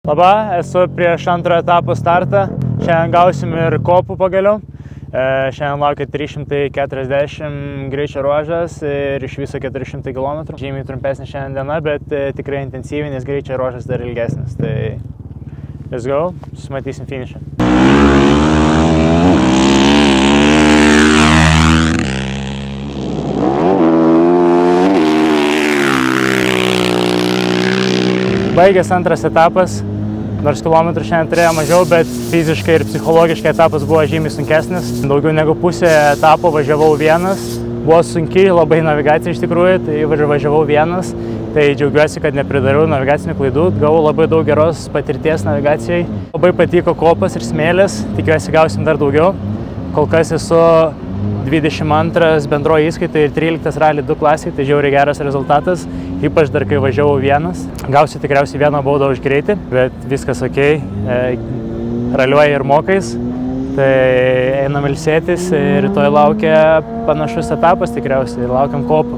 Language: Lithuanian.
Labą, esu prieš antrojo etapo startą. Šiandien gausim ir kopų pagaliau. Šiandien laukia 340 greičio ruožas ir iš viso 400 km. Žymiai trumpesnė šiandien diena, bet tikrai intensyvinis greičio ruožas dar ilgesnis. Tai let's go, susimatysim finišą. Baigęs antras etapas, nors kilometrų šiandien turėjo mažiau, bet fiziškai ir psichologiškai etapas buvo žymiai sunkesnis. Daugiau negu pusę etapo važiavau vienas. Buvo sunkiai labai navigacija iš tikrųjų, tai važiavau vienas. Tai džiaugiuosi, kad nepridariau navigacinių klaidų, gavau labai daug geros patirties navigacijai. Labai patiko kopas ir smėlis, tikiuosi gausim dar daugiau. Kol kas esu 22 bendroji įskaita ir 13 rally 2 klasiai, tai žiauriai geras rezultatas, ypač dar kai važiavau vienas. Gausiu tikriausiai vieną baudą už greitį, bet viskas ok, raliuoja ir mokais, tai einam ilsėtis ir rytoj laukia panašus etapas tikriausiai, laukiam kopų.